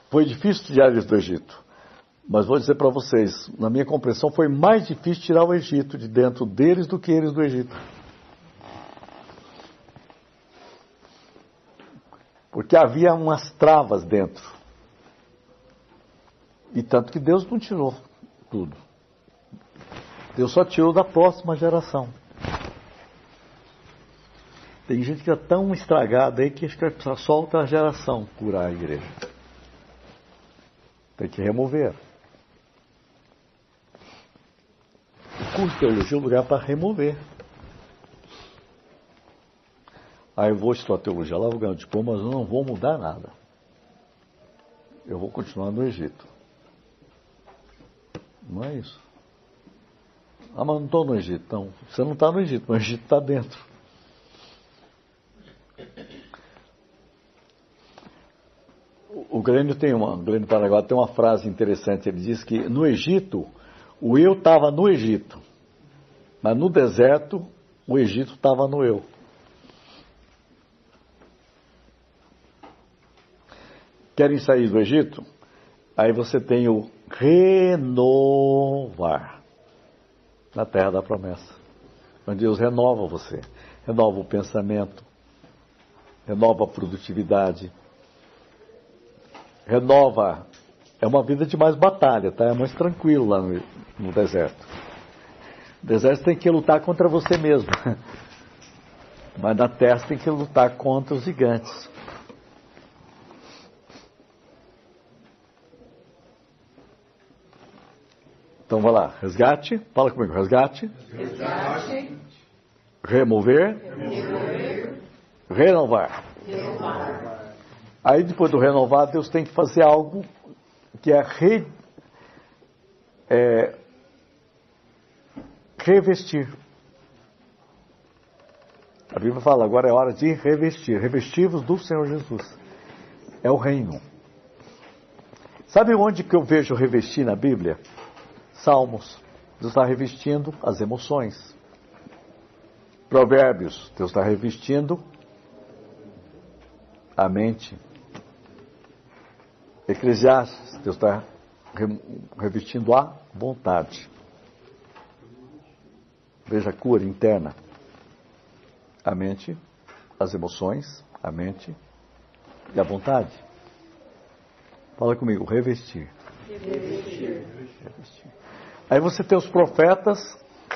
Foi difícil tirar eles do Egito. Mas vou dizer para vocês, na minha compreensão, foi mais difícil tirar o Egito de dentro deles do que eles do Egito. Porque havia umas travas dentro. E tanto que Deus não tirou tudo. Deus só tirou da próxima geração. Tem gente que está tão estragada aí que acho que vai precisar só outra geração curar a igreja. Tem que remover. O curso de teologia é um lugar para remover. Aí eu vou estudar teologia lá, vou ganhar um diploma, mas eu não vou mudar nada. Eu vou continuar no Egito. Não é isso. Ah, mas não estou no Egito. Então, você não está no Egito, mas o Egito está dentro. O Glênio Paraguai tem uma frase interessante. Ele diz que no Egito, o eu estava no Egito. Mas no deserto, o Egito estava no eu. Querem sair do Egito? Aí você tem o renovar na terra da promessa. Onde Deus renova você. Renova o pensamento. Renova a produtividade. Renova. É uma vida de mais batalha, tá? É mais tranquilo lá no deserto. No deserto você tem que lutar contra você mesmo. Mas na terra você tem que lutar contra os gigantes. Então vai lá, resgate, fala comigo, resgate. Resgate. Remover. Renovar. Aí depois do renovar, Deus tem que fazer algo que é revestir. A Bíblia fala, agora é hora de revestir. Revestivos do Senhor Jesus. É o reino. Sabe onde que eu vejo revestir na Bíblia? Salmos. Deus está revestindo as emoções. Provérbios. Deus está revestindo a mente. Eclesiastes. Deus está revestindo a vontade. Veja a cura interna. A mente, as emoções, a mente e a vontade. Fala comigo, revestir. Revestir. Aí você tem os profetas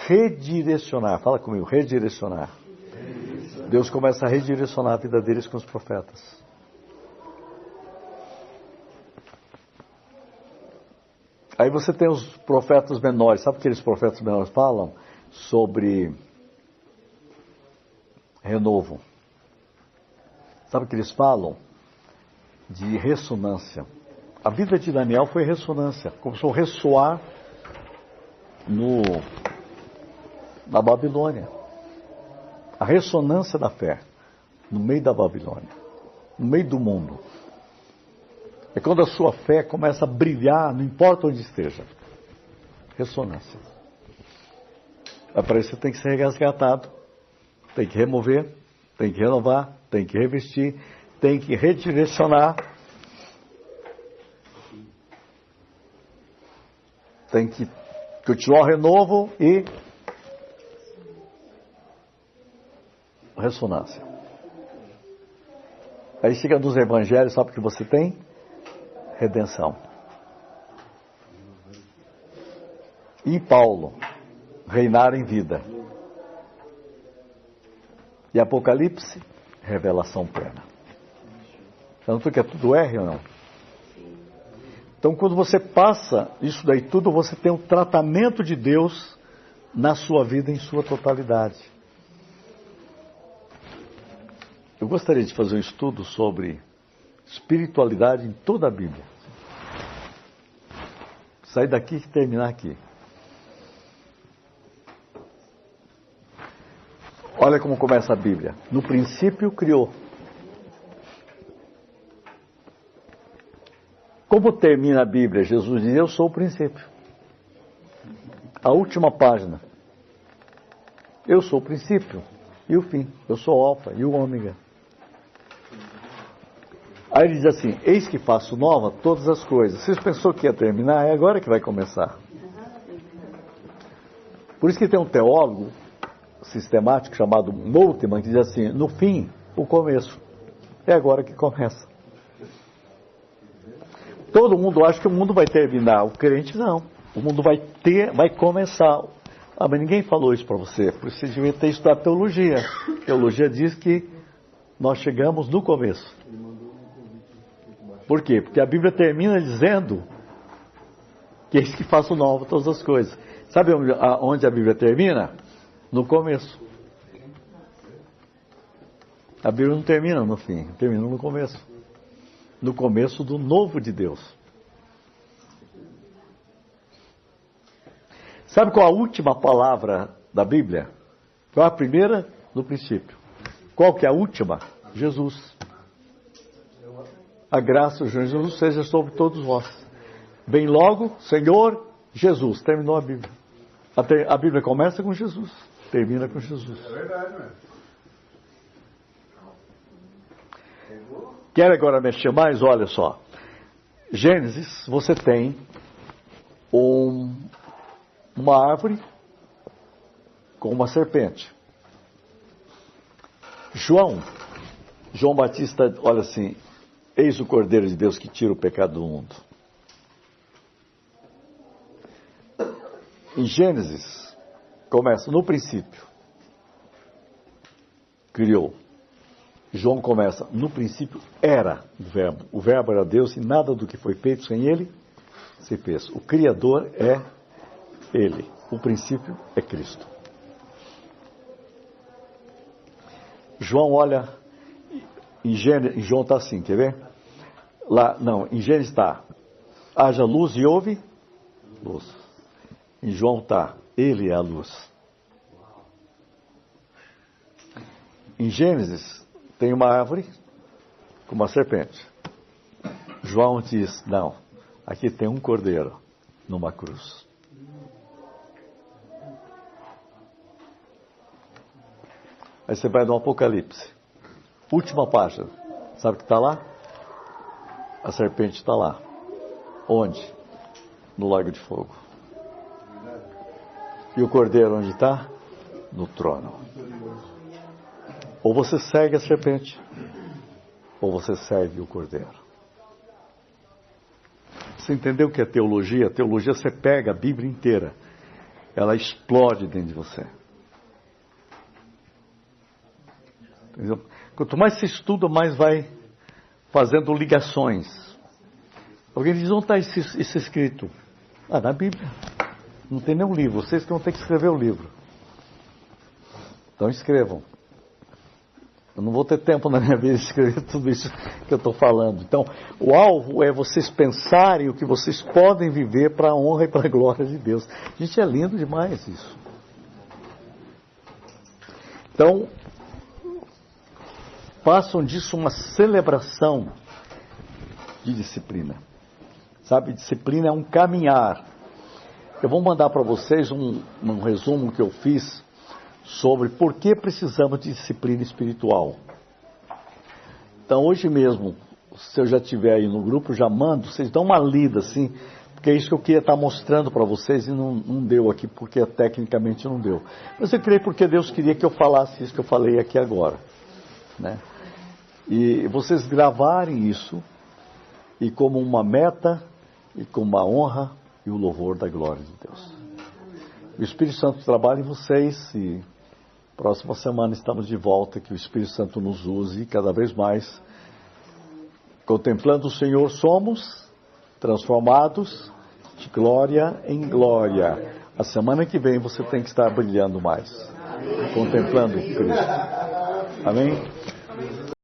redirecionar. Fala comigo, redirecionar. Deus começa a redirecionar a vida deles com os profetas. Aí você tem os profetas menores. Sabe o que aqueles profetas menores falam? Sobre renovo. Sabe o que eles falam? De ressonância. A vida de Daniel foi ressonância. Começou a ressoar na Babilônia. A ressonância da fé no meio da Babilônia, no meio do mundo. É quando a sua fé começa a brilhar, não importa onde esteja. Ressonância. Para isso você tem que ser resgatado, tem que remover, tem que renovar, tem que revestir, tem que redirecionar, tem que continuar o renovo e ressonância. Aí chega nos evangelhos, sabe o que você tem? Redenção. E Paulo, reinar em vida. E Apocalipse, revelação plena. Tanto que é tudo R ou não? Então, quando você passa isso daí tudo, você tem um tratamento de Deus na sua vida em sua totalidade. Eu gostaria de fazer um estudo sobre espiritualidade em toda a Bíblia. Sair daqui e terminar aqui. Olha como começa a Bíblia. No princípio criou. Como termina a Bíblia? Jesus diz, eu sou o princípio. A última página. Eu sou o princípio e o fim. Eu sou o alfa e o ômega. Aí ele diz assim, eis que faço nova todas as coisas. Vocês pensou que ia terminar? É agora que vai começar. Por isso que tem um teólogo sistemático chamado Moltmann, que diz assim, no fim, o começo. É agora que começa. Todo mundo acha que o mundo vai terminar. O crente não. O mundo vai começar. Ah, mas ninguém falou isso para você. Por isso você devia ter estudado teologia. Teologia diz que nós chegamos no começo. Por quê? Porque a Bíblia termina dizendo que eis que faço nova todas as coisas. Sabe onde a Bíblia termina? No começo. A Bíblia não termina no fim, termina no começo. No começo do novo de Deus. Sabe qual a última palavra da Bíblia? Qual a primeira? No princípio. Qual que é a última? Jesus. A graça de Jesus seja sobre todos vós. Vem logo, Senhor Jesus. Terminou a Bíblia. A Bíblia começa com Jesus, termina com Jesus. É verdade, né? Quer agora mexer mais? Olha só. Gênesis, você tem uma árvore com uma serpente. João Batista, olha assim, eis o Cordeiro de Deus que tira o pecado do mundo. Em Gênesis, começa no princípio. Criou. João começa, no princípio era o verbo. O verbo era Deus e nada do que foi feito sem ele se fez. O Criador é ele. O princípio é Cristo. João olha, em João está assim, quer ver? Em Gênesis está, haja luz e houve luz. Em João está, ele é a luz. Em Gênesis tem uma árvore com uma serpente. João diz, não, aqui tem um cordeiro numa cruz. Aí você vai no Apocalipse. Última página. Sabe o que está lá? A serpente está lá. Onde? No lago de fogo. E o cordeiro onde está? No trono. Ou você segue a serpente, ou você segue o cordeiro. Você entendeu o que é teologia? A teologia, você pega a Bíblia inteira. Ela explode dentro de você. Entendeu? Quanto mais você estuda, mais vai fazendo ligações. Alguém diz, onde está isso escrito? Ah, na Bíblia. Não tem nenhum livro. Vocês que vão ter que escrever o livro. Então escrevam. Eu não vou ter tempo na minha vida de escrever tudo isso que eu estou falando. Então, o alvo é vocês pensarem o que vocês podem viver para a honra e para a glória de Deus. Gente, é lindo demais isso. Então, façam disso uma celebração de disciplina. Sabe, disciplina é um caminhar. Eu vou mandar para vocês um resumo que eu fiz sobre por que precisamos de disciplina espiritual. Então, hoje mesmo, se eu já estiver aí no grupo, já mando, vocês dão uma lida, assim, porque é isso que eu queria estar mostrando para vocês e não deu aqui, porque tecnicamente não deu. Mas eu creio porque Deus queria que eu falasse isso que eu falei aqui agora, né? E vocês gravarem isso, e como uma meta, e como uma honra, e o louvor da glória de Deus. O Espírito Santo trabalha em vocês e próxima semana estamos de volta, que o Espírito Santo nos use cada vez mais. Contemplando o Senhor somos transformados de glória em glória. A semana que vem você tem que estar brilhando mais. Contemplando Cristo. Amém?